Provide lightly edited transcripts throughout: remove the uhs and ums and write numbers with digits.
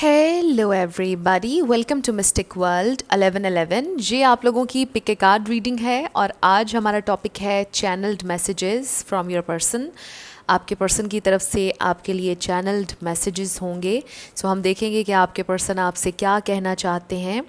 Hello everybody, welcome to mystic world 1111। ये आप लोगों की पिक ए कार्ड रीडिंग है और आज हमारा टॉपिक है channelled messages from your person. आपके पर्सन की तरफ से आपके लिए चैनल्ड मैसेजेस होंगे। सो हम देखेंगे कि आपके पर्सन आपसे क्या कहना चाहते हैं।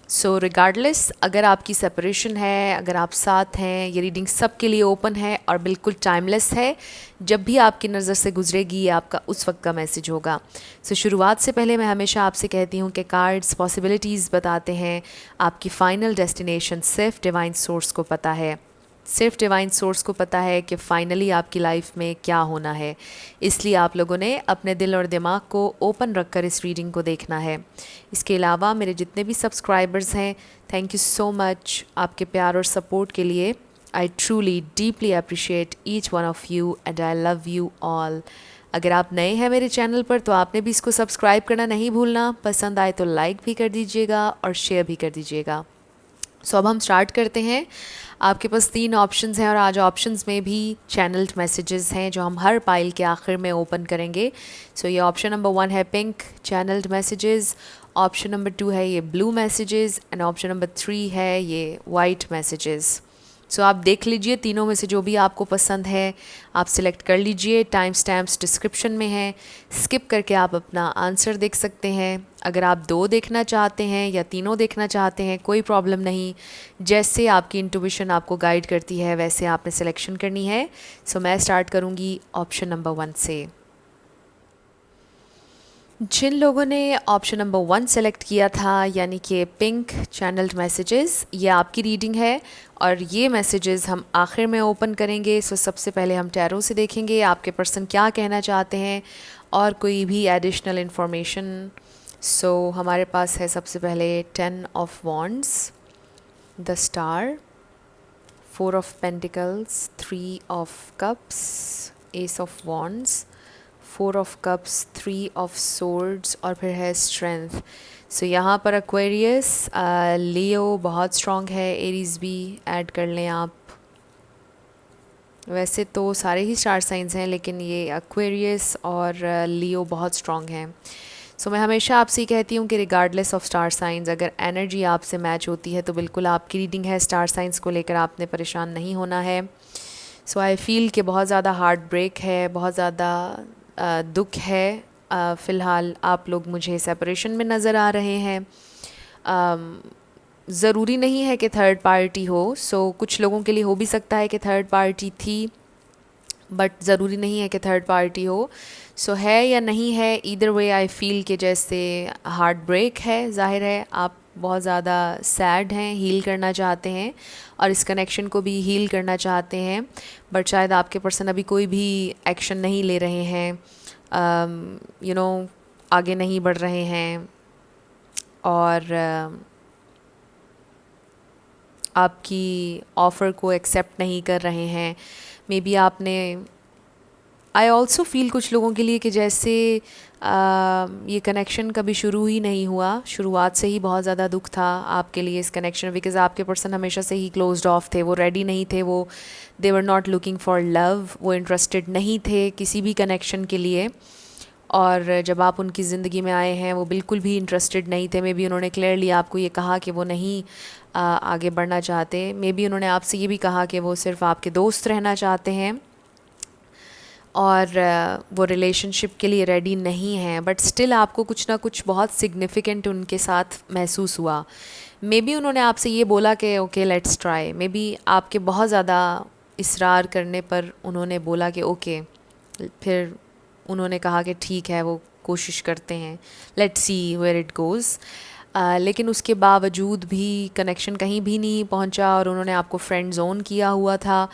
सो रिगार्डलेस अगर आपकी सेपरेशन है, अगर आप साथ हैं, ये रीडिंग सबके लिए ओपन है और बिल्कुल टाइमलेस है। जब भी आपकी नज़र से गुजरेगी ये आपका उस वक्त का मैसेज होगा। सो शुरुआत से पहले मैं हमेशा आपसे कहती हूँ कि कार्ड्स पॉसिबिलिटीज़ बताते हैं, आपकी फ़ाइनल डेस्टिनेशन सिर्फ डिवाइन सोर्स को पता है। सिर्फ डिवाइन सोर्स को पता है कि फ़ाइनली आपकी लाइफ में क्या होना है। इसलिए आप लोगों ने अपने दिल और दिमाग को ओपन रखकर इस रीडिंग को देखना है। इसके अलावा मेरे जितने भी सब्सक्राइबर्स हैं, थैंक यू सो मच आपके प्यार और सपोर्ट के लिए। I truly deeply appreciate each one of you and I love you all. अगर आप नए हैं मेरे चैनल पर तो आपने भी इसको सब्सक्राइब करना नहीं भूलना। पसंद आए तो लाइक भी कर दीजिएगा और शेयर भी कर दीजिएगा। सो अब हम स्टार्ट करते हैं। आपके पास 3 ऑप्शंस हैं और आज ऑप्शंस में भी चैनल्ड मैसेजेस हैं जो हम हर पाइल के आखिर में ओपन करेंगे। सो ये ऑप्शन नंबर 1 है pink channelled messages, option number 2 है ये blue messages and option number 3 है ये वाइट मैसेजेस। सो आप देख लीजिए, तीनों में से जो भी आपको पसंद है आप सिलेक्ट कर लीजिए। टाइम स्टैम्प्स डिस्क्रिप्शन में है, स्किप करके आप अपना आंसर देख सकते हैं। अगर आप 2 देखना चाहते हैं या तीनों देखना चाहते हैं कोई प्रॉब्लम नहीं। जैसे आपकी इंट्यूशन आपको गाइड करती है वैसे आपने सिलेक्शन करनी है। सो मैं स्टार्ट करूँगी ऑप्शन नंबर 1 से। जिन लोगों ने ऑप्शन नंबर 1 सेलेक्ट किया था यानी कि पिंक चैनल्ड मैसेजेस, ये आपकी रीडिंग है और ये मैसेजेस हम आखिर में ओपन करेंगे। सो सबसे पहले हम टैरो से देखेंगे आपके पर्सन क्या कहना चाहते हैं और कोई भी एडिशनल इन्फॉर्मेशन। सो हमारे पास है सबसे पहले 10 of wands, the star, 4 of pentacles, 3 of cups, S of wands, 4 of cups, 3 of swords और फिर है स्ट्रेंथ। सो यहाँ पर एक्वेरियस, लियो बहुत स्ट्रॉन्ग है, एरीज भी ऐड कर लें आप। वैसे तो सारे ही स्टार साइंस हैं लेकिन ये एक्वेरियस और लियो बहुत स्ट्रॉन्ग हैं। सो मैं हमेशा आपसे कहती हूँ कि रिगार्डलेस ऑफ स्टार साइंस अगर एनर्जी आपसे मैच होती है तो बिल्कुल आपकी रीडिंग है। स्टार साइंस को लेकर आपने परेशान नहीं होना है। सो आई फील कि बहुत ज़्यादा हार्ट ब्रेक है, बहुत ज़्यादा दुख है। फ़िलहाल आप लोग मुझे सेपरेशन में नज़र आ रहे हैं। ज़रूरी नहीं है कि थर्ड पार्टी हो। सो कुछ लोगों के लिए हो भी सकता है कि थर्ड पार्टी थी, बट ज़रूरी नहीं है कि थर्ड पार्टी हो। सो है या नहीं है, ईदर वे आई फील कि जैसे हार्ट ब्रेक है। ज़ाहिर है आप बहुत ज़्यादा सैड हैं, हील करना चाहते हैं और इस कनेक्शन को भी हील करना चाहते हैं, बट शायद आपके पर्सन अभी कोई भी एक्शन नहीं ले रहे हैं, आगे नहीं बढ़ रहे हैं और आपकी ऑफ़र को एक्सेप्ट नहीं कर रहे हैं। मे बी आपने, आई ऑल्सो फील कुछ लोगों के लिए कि जैसे ये कनेक्शन कभी शुरू ही नहीं हुआ। शुरुआत से ही बहुत ज़्यादा दुख था आपके लिए इस कनेक्शन, बिकॉज़ आपके पर्सन हमेशा से ही क्लोज्ड ऑफ थे, वो रेडी नहीं थे, वो they were not looking for love, वो इंटरेस्टेड नहीं थे किसी भी कनेक्शन के लिए। और जब आप उनकी ज़िंदगी में आए हैं वो बिल्कुल भी इंटरेस्टेड नहीं थे। मे बी उन्होंने क्लियरली आपको ये कहा कि वो नहीं आगे बढ़ना चाहते। मे बी उन्होंने आपसे ये भी कहा कि वो सिर्फ़ आपके दोस्त रहना चाहते हैं और वो रिलेशनशिप के लिए रेडी नहीं हैं, बट स्टिल आपको कुछ ना कुछ बहुत सिग्निफिकेंट उनके साथ महसूस हुआ। मे बी उन्होंने आपसे ये बोला कि okay let's try. May be आपके बहुत ज़्यादा इसरार करने पर उन्होंने बोला कि ओके, फिर उन्होंने कहा कि ठीक है वो कोशिश करते हैं, let's see where it goes. लेकिन उसके बावजूद भी कनेक्शन कहीं भी नहीं पहुंचा और उन्होंने आपको फ्रेंड जोन किया हुआ था,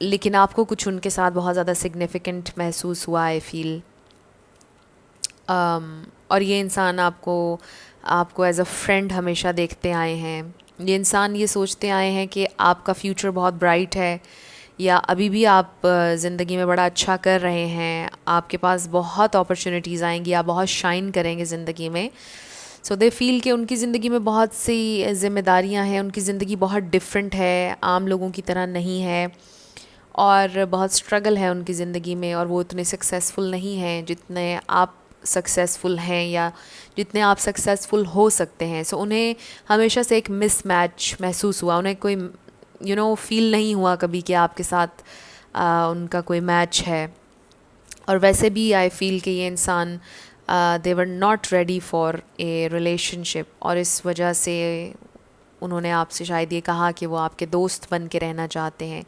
लेकिन आपको कुछ उनके साथ बहुत ज़्यादा सिग्निफिकेंट महसूस हुआ आई फील। और ये इंसान आपको एज अ फ्रेंड हमेशा देखते आए हैं। ये इंसान ये सोचते आए हैं कि आपका फ्यूचर बहुत ब्राइट है या अभी भी आप ज़िंदगी में बड़ा अच्छा कर रहे हैं, आपके पास बहुत अपॉर्चुनिटीज़ आएंगी, आप बहुत शाइन करेंगे ज़िंदगी में। सो दे फील कि उनकी ज़िंदगी में बहुत सी जिम्मेदारियां हैं, उनकी ज़िंदगी बहुत डिफरेंट है, आम लोगों की तरह नहीं है और बहुत स्ट्रगल है उनकी ज़िंदगी में और वो इतने सक्सेसफुल नहीं हैं जितने आप सक्सेसफुल हैं या जितने आप सक्सेसफुल हो सकते हैं, सो उन्हें हमेशा से एक मिसमैच महसूस हुआ। उन्हें कोई फील नहीं हुआ कभी कि आपके साथ उनका कोई मैच है। और वैसे भी आई फील कि ये इंसान they were not ready for a relationship, और इस वजह से उन्होंने आपसे शायद ये कहा कि वो आपके दोस्त बन के रहना चाहते हैं।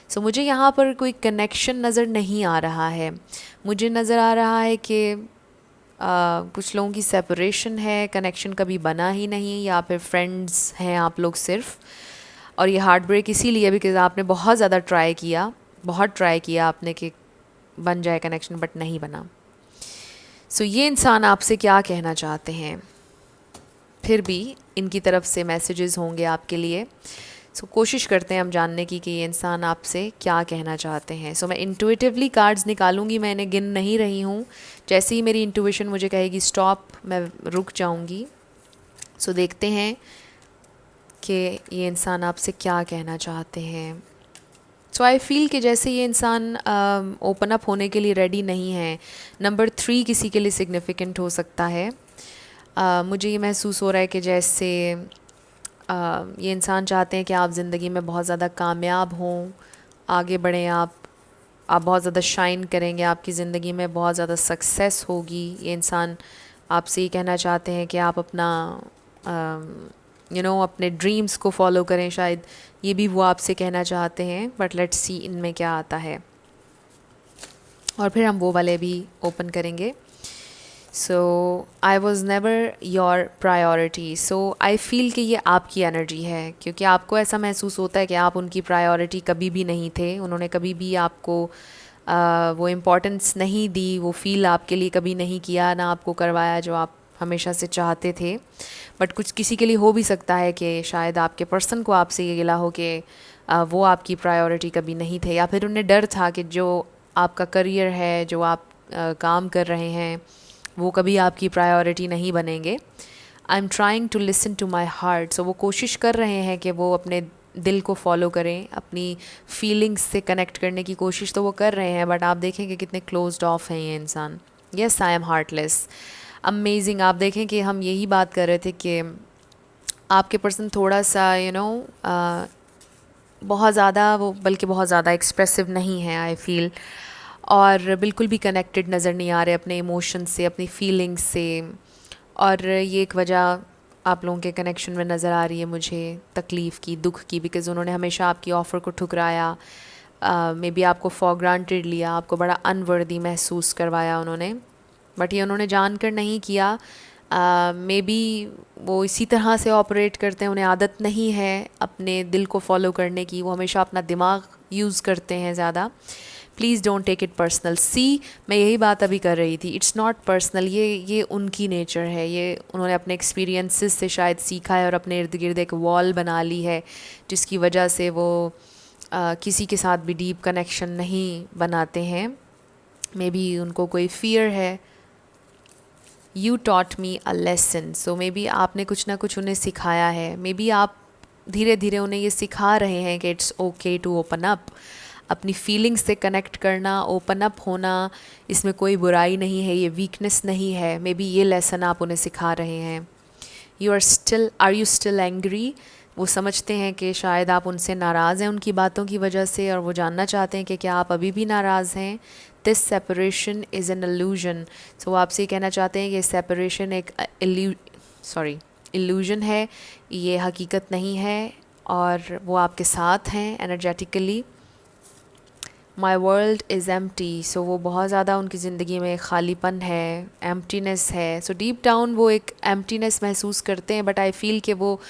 सो मुझे यहाँ पर कोई कनेक्शन नज़र नहीं आ रहा है। मुझे नज़र आ रहा है कि कुछ लोगों की सेपरेशन है, कनेक्शन कभी बना ही नहीं, या फिर फ्रेंड्स हैं आप लोग सिर्फ। और ये हार्ट ब्रेक इसीलिए बिकॉज़ आपने बहुत ज़्यादा बहुत ट्राई किया आपने कि बन जाए कनेक्शन, बट नहीं बना। सो ये इंसान आपसे क्या कहना चाहते हैं, फिर भी इनकी तरफ से मैसेजेस होंगे आपके लिए। सो कोशिश करते हैं हम जानने की कि ये इंसान आपसे क्या कहना चाहते हैं। सो मैं इंट्यूटिवली कार्ड्स निकालूंगी, मैं इन्हें गिन नहीं रही हूँ। जैसे ही मेरी इंट्यूशन मुझे कहेगी स्टॉप, मैं रुक जाऊँगी। सो देखते हैं कि ये इंसान आपसे क्या कहना चाहते हैं। सो आई फील कि जैसे ये इंसान ओपन अप होने के लिए रेडी नहीं है। नंबर 3 किसी के लिए सिग्निफिकेंट हो सकता है। मुझे ये महसूस हो रहा है कि जैसे ये इंसान चाहते हैं कि आप ज़िंदगी में बहुत ज़्यादा कामयाब हों, आगे बढ़ें, आप बहुत ज़्यादा शाइन करेंगे, आपकी ज़िंदगी में बहुत ज़्यादा सक्सेस होगी। ये इंसान आपसे ये कहना चाहते हैं कि आप अपना अपने ड्रीम्स को फॉलो करें, शायद ये भी वो आपसे कहना चाहते हैं। बट लेट्स सी इनमें क्या आता है, और फिर हम वो वाले भी ओपन करेंगे। So I was never your priority. So I feel कि ये आपकी एनर्जी है, क्योंकि आपको ऐसा महसूस होता है कि आप उनकी प्रायोरिटी कभी भी नहीं थे। उन्होंने कभी भी आपको वो इम्पोर्टेंस नहीं दी, वो फील आपके लिए कभी नहीं किया, ना आपको करवाया जो आप हमेशा से चाहते थे। बट कुछ किसी के लिए हो भी सकता है कि शायद आपके पर्सन को आपसे ये गिला हो कि वो आपकी प्रायोरिटी कभी नहीं थे, या फिर उन्हें डर था कि जो आपका करियर है, जो आप काम कर रहे हैं, वो कभी आपकी प्रायोरिटी नहीं बनेंगे। I am trying to listen to my heart. So वो कोशिश कर रहे हैं कि वो अपने दिल को फॉलो करें, अपनी फीलिंग्स से कनेक्ट करने की कोशिश तो वो कर रहे हैं, बट आप देखेंगे कितने क्लोज्ड ऑफ हैं ये इंसान। Yes, I am heartless. Amazing. आप देखें कि हम यही बात कर रहे थे कि आपके पर्सन थोड़ा सा बहुत ज़्यादा वो, बल्कि बहुत ज़्यादा एक्सप्रेसिव नहीं है आई फील, और बिल्कुल भी कनेक्टेड नज़र नहीं आ रहे अपने इमोशंस से, अपनी फीलिंग्स से। और ये एक वजह आप लोगों के कनेक्शन में नज़र आ रही है मुझे, तकलीफ़ की, दुख की, बिकॉज़ उन्होंने हमेशा आपकी ऑफ़र को ठुकराया, मे बी आपको फॉर ग्रांटेड लिया, आपको बड़ा अनवर्दी महसूस करवाया उन्होंने। बट ये उन्होंने जानकर नहीं किया। मे बी वो इसी तरह से ऑपरेट करते हैं, उन्हें आदत नहीं है अपने दिल को फॉलो करने की, वो हमेशा अपना दिमाग यूज़ करते हैं ज़्यादा। Please don't take it personal. See, मैं यही बात अभी कर रही थी, इट्स नॉट पर्सनल, ये उनकी नेचर है, ये उन्होंने अपने एक्सपीरियंसेस से शायद सीखा है और अपने इर्द गिर्द एक वॉल बना ली है, जिसकी वजह से वो किसी के साथ भी डीप कनेक्शन नहीं बनाते हैं। मे बी उनको कोई फ़ियर है। You taught me a lesson. So maybe आपने कुछ ना कुछ उन्हें सिखाया है। मे बी आप धीरे धीरे उन्हें ये सिखा रहे हैं कि it's okay to open up, अपनी फीलिंग्स से कनेक्ट करना, ओपन अप होना, इसमें कोई बुराई नहीं है, ये वीकनेस नहीं है। मे बी ये लेसन आप उन्हें सिखा रहे हैं। Are you still angry. वो समझते हैं कि शायद आप उनसे नाराज़ हैं उनकी बातों की वजह से, और वो जानना चाहते हैं कि क्या आप अभी भी नाराज़ हैं। This separation is an illusion. So वो आपसे कहना चाहते हैं कि सेपरेशन एक इल्यूजन है, ये हकीकत नहीं है, और वो आपके साथ हैं energetically. My world is empty. So वो बहुत ज़्यादा उनकी ज़िंदगी में खालीपन है, एम्प्टीनेस है। सो डीप डाउन वो एक एम्प्टीनेस महसूस करते हैं, बट आई फील कि वो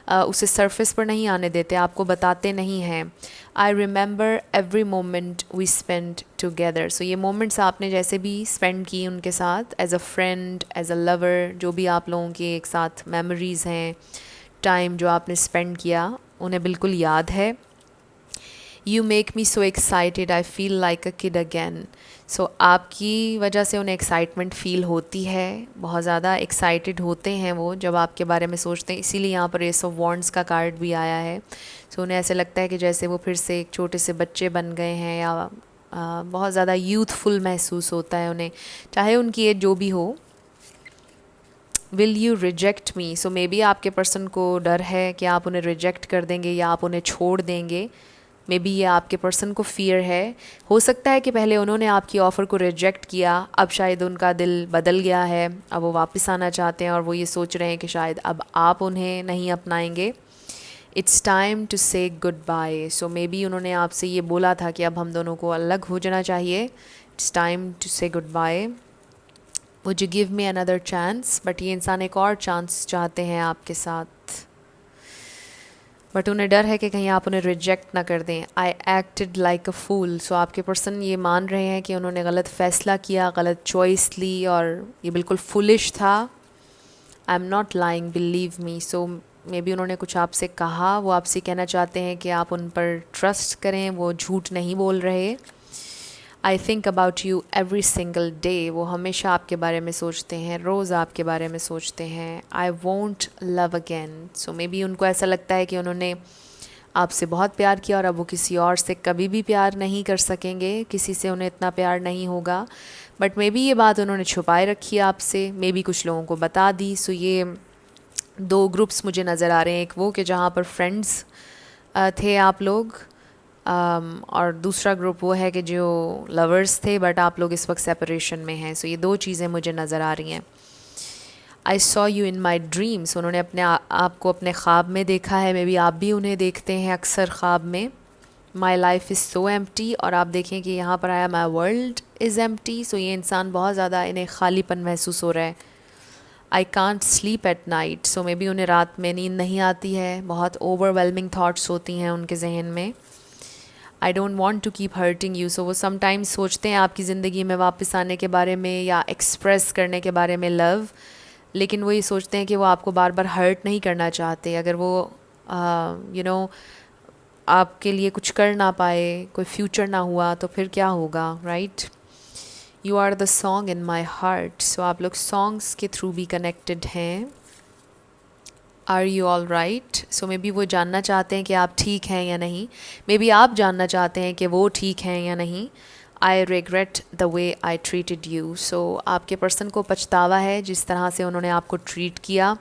उसे सरफेस पर नहीं आने देते, आपको बताते नहीं हैं। I remember every moment we spend together. So ये मोमेंट्स आपने जैसे भी स्पेंड की उनके साथ, as a friend, as a lover, जो भी आप लोगों के एक साथ मेमोरीज़ हैं, टाइम जो आपने स्पेंड किया, उन्हें बिल्कुल याद है। You make me so excited, I feel like a kid again. So आपकी वजह से उन्हें एक्साइटमेंट फ़ील होती है, बहुत ज़्यादा एक्साइटेड होते हैं वो जब आपके बारे में सोचते हैं। इसीलिए यहाँ पर एस ऑफ वॉन्ड्स का कार्ड भी आया है। सो उन्हें ऐसे लगता है कि जैसे वो फिर से एक छोटे से बच्चे बन गए हैं, या बहुत ज़्यादा यूथफुल महसूस होता है उन्हें, चाहे उनकी एज जो भी हो। Will you reject me, so maybe आपके पर्सन को डर है कि आप उन्हें रिजेक्ट कर देंगे या आप उन्हें छोड़ देंगे। मे बी ये आपके पर्सन को फ़ियर है। हो सकता है कि पहले उन्होंने आपकी ऑफ़र को रिजेक्ट किया, अब शायद उनका दिल बदल गया है, अब वो वापस आना चाहते हैं और वो ये सोच रहे हैं कि शायद अब आप उन्हें नहीं अपनाएंगे। It's time to say goodbye, so maybe उन्होंने आपसे ये बोला था कि अब हम दोनों को अलग हो जाना चाहिए। It's time to say goodbye. Would you give me another chance, but ये इंसान एक और चांस चाहते हैं आपके साथ, बट उन्हें डर है कि कहीं आप उन्हें रिजेक्ट ना कर दें। आई एक्टेड लाइक अ फूल, सो आपके पर्सन ये मान रहे हैं कि उन्होंने गलत फ़ैसला किया, गलत चॉइस ली और ये बिल्कुल फुलिश था। I am not lying, believe me, so maybe उन्होंने कुछ आपसे कहा, वो आपसे कहना चाहते हैं कि आप उन पर ट्रस्ट करें, वो झूठ नहीं बोल रहे। I think about you every single day, वो हमेशा आपके बारे में सोचते हैं, रोज़ आपके बारे में सोचते हैं। I won't love again, so may be उनको ऐसा लगता है कि उन्होंने आपसे बहुत प्यार किया और अब वो किसी और से कभी भी प्यार नहीं कर सकेंगे, किसी से उन्हें इतना प्यार नहीं होगा। बट मे बी ये बात उन्होंने छुपाए रखी है आपसे, मे बी कुछ लोगों को बता दी। सो ये दो ग्रुप्स मुझे नज़र आ रहे हैं, एक वो कि जहाँ पर फ्रेंड्स थे आप लोग, और दूसरा ग्रुप वो है कि जो लवर्स थे बट आप लोग इस वक्त सेपरेशन में हैं। सो ये दो चीज़ें मुझे नज़र आ रही हैं। I saw you in my dreams, उन्होंने अपने आपको अपने ख्वाब में देखा है, मे बी आप भी उन्हें देखते हैं अक्सर ख्वाब में। My life is so empty, और आप देखें कि यहाँ पर आया माई वर्ल्ड इज़ एम्प्टी। सो ये इंसान बहुत ज़्यादा इन्हें खालीपन महसूस हो रहा है। I can't sleep at night, so may be उन्हें रात में नींद नहीं आती है, बहुत ओवरवेलमिंग थाट्स होती हैं उनके जहन में। I don't want to keep hurting you, so वो समटाइम्स सोचते हैं आपकी ज़िंदगी में वापस आने के बारे में या एक्सप्रेस करने के बारे में लव, लेकिन वो ये सोचते हैं कि वो आपको बार बार हर्ट नहीं करना चाहते। अगर वो आपके लिए कुछ कर ना पाए, कोई फ्यूचर ना हुआ, तो फिर क्या होगा, right? You are the song in my heart, so आप लोग सॉन्ग्स के थ्रू भी कनेक्टेड हैं। Are you all right, so maybe वो जानना चाहते हैं कि आप ठीक हैं या नहीं, मे बी आप जानना चाहते हैं कि वो ठीक हैं या नहीं। I regret the way I treated you, so आपके पर्सन को पछतावा है जिस तरह से उन्होंने आपको ट्रीट किया।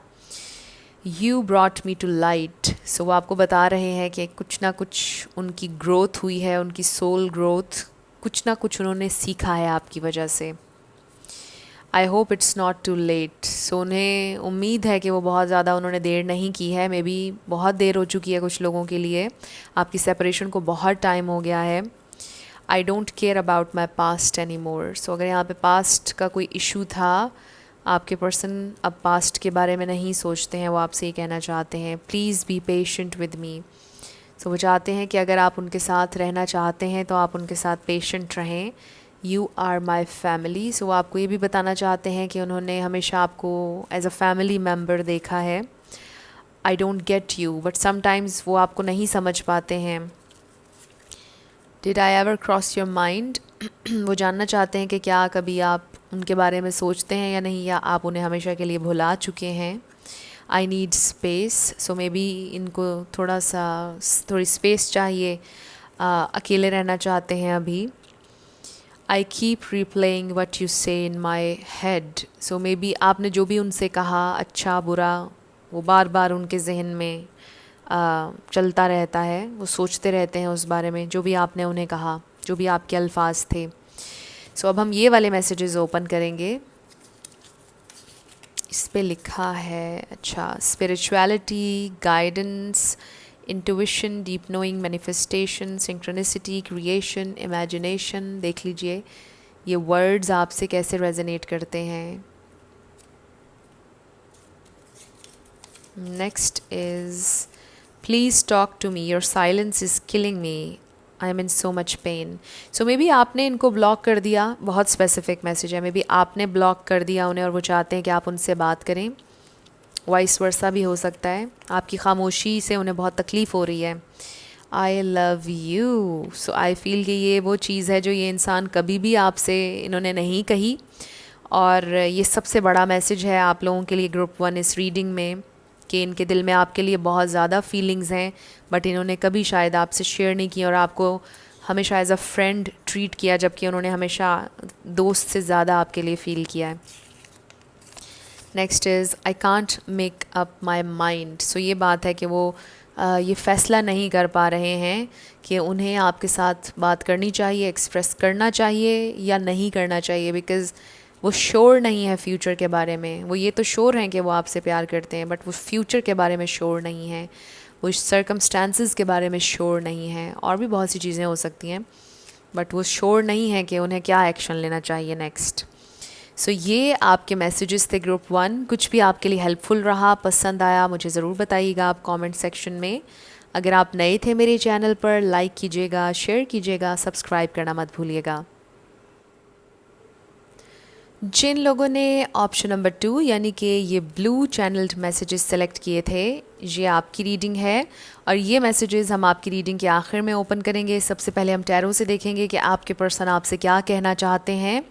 You brought me to light, so वो आपको बता रहे हैं कि कुछ ना कुछ उनकी ग्रोथ हुई है, उनकी सोल ग्रोथ, कुछ ना कुछ उन्होंने सीखा है आपकी वजह से। I hope it's not too late, so उन्हें उम्मीद है कि वो बहुत ज़्यादा उन्होंने देर नहीं की है, मे बी बहुत देर हो चुकी है कुछ लोगों के लिए, आपकी सेपरेशन को बहुत टाइम हो गया है। I don't care about my past any more, so अगर यहाँ पे पास्ट का कोई इशू था, आपके पर्सन अब पास्ट के बारे में नहीं सोचते हैं, वो आपसे ये कहना चाहते हैं please be patient with me. So वो चाहते हैं कि अगर आप उनके साथ रहना चाहते हैं तो आप उनके साथ पेशेंट रहें। यू आर माई फैमिली, सो वो आपको ये भी बताना चाहते हैं कि उन्होंने हमेशा आपको एज अ फैमिली मेम्बर देखा है। I don't get you, but sometimes वो आपको नहीं समझ पाते हैं। Did I ever cross your mind, वो जानना चाहते हैं कि क्या कभी आप उनके बारे में सोचते हैं या नहीं, या आप उन्हें हमेशा के लिए भुला चुके हैं। I need space, so may be इनको थोड़ी स्पेस चाहिए, अकेले रहना चाहते हैं अभी। आई कीप रिप्लेइंग वट यू से इन my head, so maybe आपने जो भी उनसे कहा, अच्छा बुरा, वो बार बार उनके जहन में चलता रहता है, वो सोचते रहते हैं उस बारे में जो भी आपने उन्हें कहा, जो भी आपके अल्फाज थे। सो अब हम ये वाले मैसेजेस ओपन करेंगे। इस पे लिखा है, अच्छा, spirituality, guidance, intuition, deep knowing, manifestation, synchronicity, creation, imagination. देख लीजिए ये वर्ड्स आपसे कैसे रेजोनेट करते हैं। Next is please talk to me, your silence is killing me, I am in so much pain. So maybe आपने इनको block कर दिया, बहुत स्पेसिफिक मैसेज है, मे बी आपने ब्लॉक कर दिया उन्हें और वो चाहते हैं कि आप उनसे बात करें। वाइस वर्सा भी हो सकता है, आपकी खामोशी से उन्हें बहुत तकलीफ़ हो रही है। I love you, so I feel कि ये वो चीज़ है जो ये इंसान कभी भी आपसे इन्होंने नहीं कही, और ये सबसे बड़ा मैसेज है आप लोगों के लिए ग्रुप 1 इस रीडिंग में, कि इनके दिल में आपके लिए बहुत ज़्यादा फीलिंग्स हैं, बट इन्होंने कभी शायद आपसे शेयर नहीं की और आपको हमेशा एज अ फ्रेंड ट्रीट किया, जबकि उन्होंने हमेशा दोस्त से ज़्यादा आपके लिए फ़ील किया है। Next is I can't make up my mind. So ये बात है कि वो ये फ़ैसला नहीं कर पा रहे हैं कि उन्हें आपके साथ बात करनी चाहिए, एक्सप्रेस करना चाहिए या नहीं करना चाहिए, बिकॉज़ वो श्योर नहीं है फ्यूचर के बारे में। वो ये तो श्योर हैं कि वो आपसे प्यार करते हैं, बट वो फ्यूचर के बारे में श्योर नहीं है, वो सर्कमस्टांसिस के बारे में श्योर नहीं है, और भी बहुत सी चीज़ें हो सकती हैं, बट वो श्योर नहीं है कि उन्हें क्या एक्शन लेना चाहिए नेक्स्ट। सो ये आपके मैसेजेस थे ग्रुप 1। कुछ भी आपके लिए हेल्पफुल रहा, पसंद आया, मुझे ज़रूर बताइएगा आप कमेंट सेक्शन में। अगर आप नए थे मेरे चैनल पर, लाइक कीजिएगा, शेयर कीजिएगा, सब्सक्राइब करना मत भूलिएगा। जिन लोगों ने ऑप्शन नंबर 2 यानी कि ये ब्लू चैनल्ड मैसेजेस सेलेक्ट किए थे, ये आपकी रीडिंग है, और ये मैसेजेस हम आपकी रीडिंग के आखिर में ओपन करेंगे। सबसे पहले हम टैरो से देखेंगे कि आपके पर्सन आपसे क्या कहना चाहते हैं।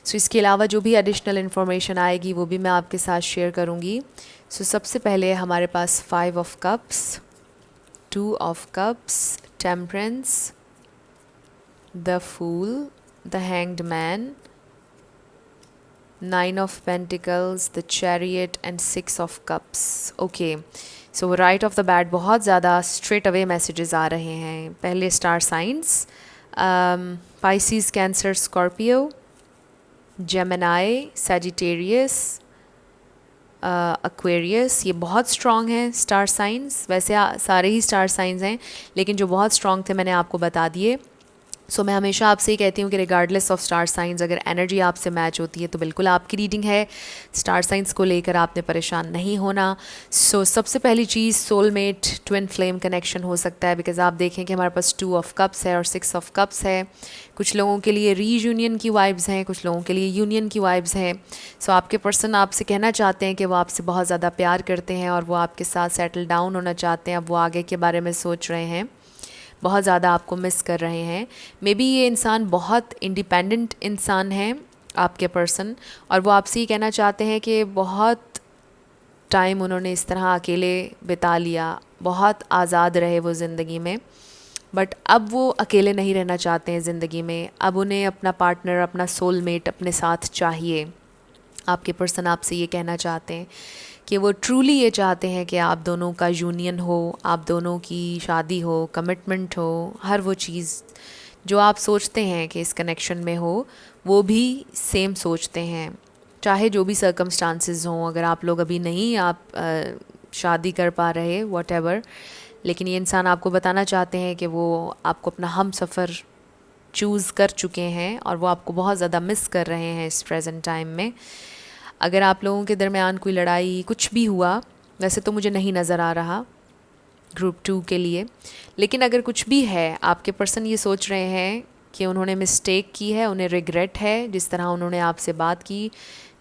सो इसके अलावा जो भी एडिशनल इन्फॉर्मेशन आएगी वो भी मैं आपके साथ शेयर करूँगी। सो सबसे पहले हमारे पास 5 of cups, 2 of cups, temperance, the fool, the hanged man, 9 of pentacles, the chariot and 6 of cups. Okay, so right off the bat बहुत ज़्यादा स्ट्रेट अवे मैसेजेस आ रहे हैं। पहले star signs, Pisces, Cancer, Scorpio, Gemini, Sagittarius, Aquarius. ये बहुत strong हैं star signs. वैसे सारे ही स्टार साइंस हैं, लेकिन जो बहुत स्ट्रॉन्ग थे मैंने आपको बता दिए। सो मैं हमेशा आपसे ही कहती हूँ कि रिगार्डलेस ऑफ स्टार साइंस, अगर एनर्जी आपसे मैच होती है तो बिल्कुल आपकी रीडिंग है। स्टार साइंस को लेकर आपने परेशान नहीं होना। सो सबसे पहली चीज़ सोलमेट ट्विन फ्लेम कनेक्शन हो सकता है, बिकॉज आप देखें कि हमारे पास 2 ऑफ कप्स है और 6 ऑफ कप्स है। कुछ लोगों के लिए रीयूनियन की वाइब्स हैं, कुछ लोगों के लिए यूनियन की वाइब्स हैं। सो आपके पर्सन आपसे कहना चाहते हैं कि वो आपसे बहुत ज़्यादा प्यार करते हैं और वो आपके साथ सेटल डाउन होना चाहते हैं। अब वो आगे के बारे में सोच रहे हैं, बहुत ज़्यादा आपको मिस कर रहे हैं। मे बी ये इंसान बहुत इंडिपेंडेंट इंसान है आपके पर्सन, और वो आपसे ये कहना चाहते हैं कि बहुत टाइम उन्होंने इस तरह अकेले बिता लिया, बहुत आज़ाद रहे वो ज़िंदगी में, बट अब वो अकेले नहीं रहना चाहते हैं ज़िंदगी में। अब उन्हें अपना पार्टनर, अपना सोलमेट अपने साथ चाहिए। आपके पर्सन आपसे ये कहना चाहते हैं कि वो ट्रूली ये चाहते हैं कि आप दोनों का यूनियन हो, आप दोनों की शादी हो, कमिटमेंट हो, हर वो चीज़ जो आप सोचते हैं कि इस कनेक्शन में हो, वो भी सेम सोचते हैं, चाहे जो भी सर्कमस्टांसेस हों। अगर आप लोग अभी नहीं शादी कर पा रहे, व्हाटएवर, लेकिन ये इंसान आपको बताना चाहते हैं कि वो आपको अपना हम सफ़र चूज़ कर चुके हैं और वो आपको बहुत ज़्यादा मिस कर रहे हैं इस प्रेजेंट टाइम में। अगर आप लोगों के दरमियान कोई लड़ाई कुछ भी हुआ, वैसे तो मुझे नहीं नज़र आ रहा ग्रुप 2 के लिए, लेकिन अगर कुछ भी है, आपके पर्सन ये सोच रहे हैं कि उन्होंने मिस्टेक की है, उन्हें रिग्रेट है जिस तरह उन्होंने आपसे बात की,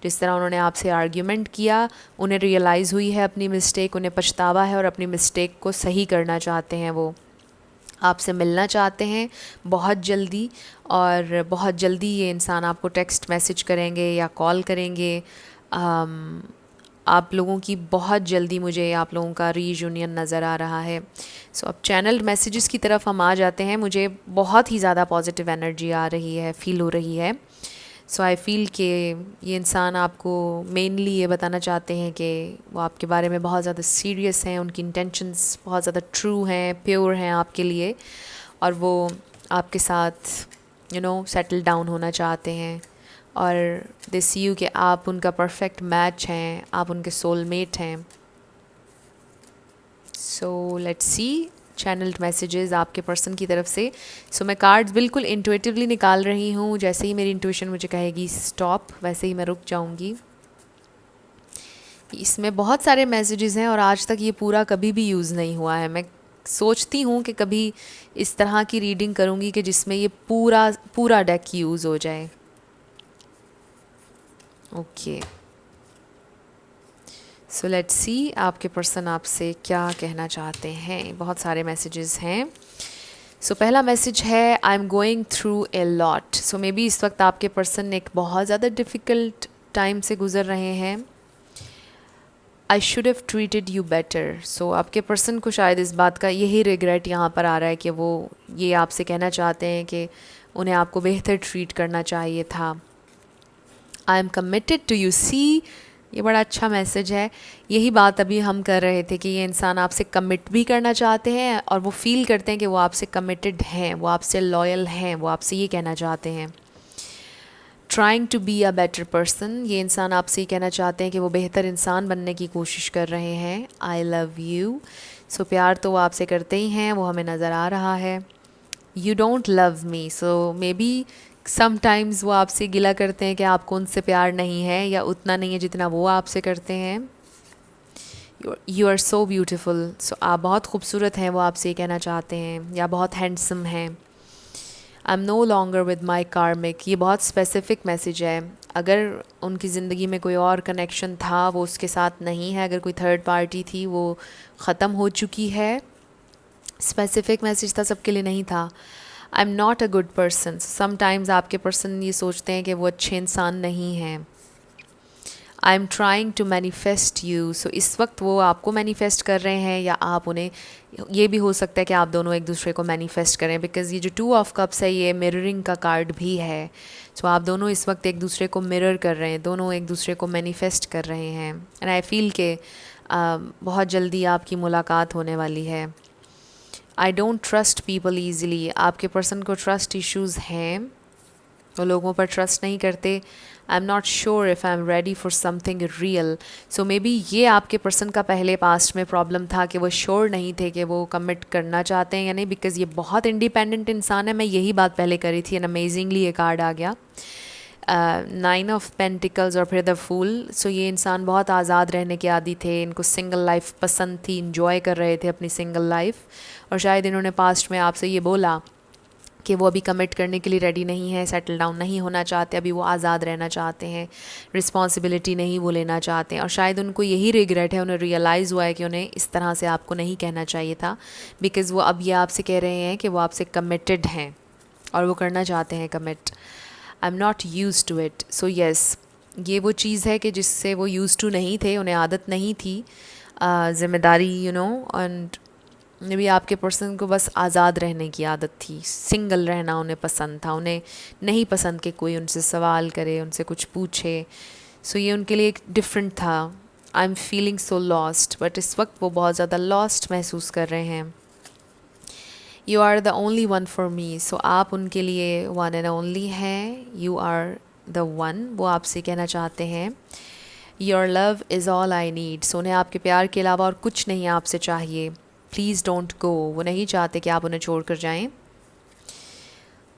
जिस तरह उन्होंने आपसे आर्ग्यूमेंट किया, उन्हें रियलाइज़ हुई है अपनी मिस्टेक, उन्हें पछतावा है और अपनी मिस्टेक को सही करना चाहते हैं। वो आपसे मिलना चाहते हैं बहुत जल्दी, और बहुत जल्दी ये इंसान आपको टेक्स्ट मैसेज करेंगे या कॉल करेंगे। आप लोगों की बहुत जल्दी मुझे आप लोगों का रीयूनियन नज़र आ रहा है। सो अब चैनल्ड मैसेजेस की तरफ हम आ जाते हैं। मुझे बहुत ही ज़्यादा पॉजिटिव एनर्जी आ रही है, फील हो रही है। सो आई फील कि ये इंसान आपको मेनली ये बताना चाहते हैं कि वो आपके बारे में बहुत ज़्यादा सीरियस हैं, उनकी इंटेंशंस बहुत ज़्यादा ट्रू हैं, प्योर हैं आपके लिए, और वो आपके साथ सेटल डाउन होना चाहते हैं, और दे सी यू कि आप उनका परफेक्ट मैच हैं, आप उनके सोलमेट हैं। So let's see channelled messages आपके पर्सन की तरफ से। सो मैं कार्ड्स बिल्कुल इंट्यूटिवली निकाल रही हूँ, जैसे ही मेरी इंट्यूशन मुझे कहेगी स्टॉप, वैसे ही मैं रुक जाऊँगी। इसमें बहुत सारे मैसेजेस हैं और आज तक ये पूरा कभी भी यूज़ नहीं हुआ है। मैं सोचती हूँ कि कभी इस तरह की रीडिंग करूँगी कि जिसमें ये पूरा डेक यूज़ हो जाए। ओके, सो लेट्स सी आपके पर्सन आपसे क्या कहना चाहते हैं। बहुत सारे मैसेजेस हैं। सो पहला मैसेज है I am going through a lot. So may be इस वक्त आपके पर्सन एक बहुत ज़्यादा डिफ़िकल्ट टाइम से गुज़र रहे हैं। I should have treated you better. So आपके पर्सन को शायद इस बात का यही रिग्रेट यहाँ पर आ रहा है कि वो ये आपसे कहना चाहते हैं कि उन्हें आपको बेहतर ट्रीट करना चाहिए था। I am committed to you, see ये बड़ा अच्छा मैसेज है। यही बात अभी हम कर रहे थे कि ये इंसान आपसे कमिट भी करना चाहते हैं और वो फील करते हैं कि वो आपसे कमिटेड हैं, वो आपसे लॉयल हैं, वो आपसे ये कहना चाहते हैं। Trying to be a better person, ये इंसान आपसे ये कहना चाहते हैं कि वो बेहतर इंसान बनने की कोशिश कर रहे हैं। आई लव यू, सो प्यार तो वो आपसे करते ही हैं, वो हमें नज़र आ रहा है। You don't love me, so may be sometimes वो आपसे गिला करते हैं कि आपको उनसे प्यार नहीं है या उतना नहीं है जितना वो आपसे करते हैं। यू आर सो ब्यूटिफुल, सो आप बहुत खूबसूरत हैं, वो आपसे ये कहना चाहते हैं, या बहुत हैंडसम हैं। I am no longer with my karmic, ये बहुत स्पेसिफिक मैसेज है। अगर उनकी ज़िंदगी में कोई और कनेक्शन था वो उसके साथ नहीं है, अगर कोई थर्ड पार्टी थी वो ख़त्म हो चुकी है। स्पेसिफिक मैसेज था, सबके लिए नहीं था। I am not a good person, sometimes आपके पर्सन ये सोचते हैं कि वो अच्छे इंसान नहीं हैं। I am trying to manifest you, so इस वक्त वो आपको मैनिफेस्ट कर रहे हैं या आप उन्हें, ये भी हो सकता है कि आप दोनों एक दूसरे को मैनिफेस्ट करें, बिकॉज़ ये जो 2 ऑफ कप्स है ये मिररिंग का कार्ड भी है। सो आप दोनों इस वक्त एक दूसरे को मिरर कर रहे हैं, दोनों एक दूसरे को मैनिफेस्ट कर रहे हैं। एंड आई फील के बहुत जल्दी आपकी मुलाकात होने वाली है। I don't trust people easily, आपके पर्सन को ट्रस्ट इश्यूज़ हैं, वो लोगों पर ट्रस्ट नहीं करते। आई am not sure if I am ready for something real, so may be ये आपके पर्सन का पहले पास्ट में प्रॉब्लम था कि वो श्योर नहीं थे कि वो कमिट करना चाहते हैं या नहीं, बिकॉज़ ये बहुत इंडिपेंडेंट इंसान है। मैं यही बात पहले करी थी एंड अमेजिंगली ये कार्ड आ गया, 9 ऑफ पेंटिकल्स और फिर द फूल। सो ये इंसान बहुत आज़ाद रहने के आदी थे, इनको सिंगल लाइफ पसंद थी, इंजॉय कर रहे थे अपनी सिंगल लाइफ, और शायद इन्होंने पास्ट में आपसे ये बोला कि वो अभी कमिट करने के लिए रेडी नहीं है, सेटल डाउन नहीं होना चाहते, अभी वो आज़ाद रहना चाहते हैं, रिस्पॉन्सिबिलिटी नहीं वो लेना चाहते हैं, और शायद उनको यही रिग्रेट है, उन्हें रियलाइज़ हुआ है कि उन्हें इस तरह से आपको नहीं कहना चाहिए था, बिकॉज़ वो अब ये आपसे कह रहे हैं कि वो आपसे कमिटेड हैं और वो करना चाहते हैं commit. I am not use to it, so yes, ये वो चीज़ है कि जिससे वो यूज़ टू नहीं थे, उन्हें आदत नहीं थी, ज़िम्मेदारी एंड मे बी आपके पर्सन को बस आज़ाद रहने की आदत थी, सिंगल रहना उन्हें पसंद था, उन्हें नहीं पसंद कि कोई उनसे सवाल करे, उनसे कुछ पूछे। सो ये उनके लिए एक डिफरेंट था। I am feeling so lost, but इस वक्त वो बहुत ज़्यादा लॉस्ट महसूस कर रहे हैं। You are the only one for me, so आप उनके लिए वन एंड ओनली हैं, यू आर द वन, वो आपसे कहना चाहते हैं। Your love is all I need, so उन्हें आपके प्यार के अलावा और कुछ नहीं आपसे चाहिए। प्लीज़ डोंट गो, वो नहीं चाहते कि आप उन्हें छोड़ कर जाएँ।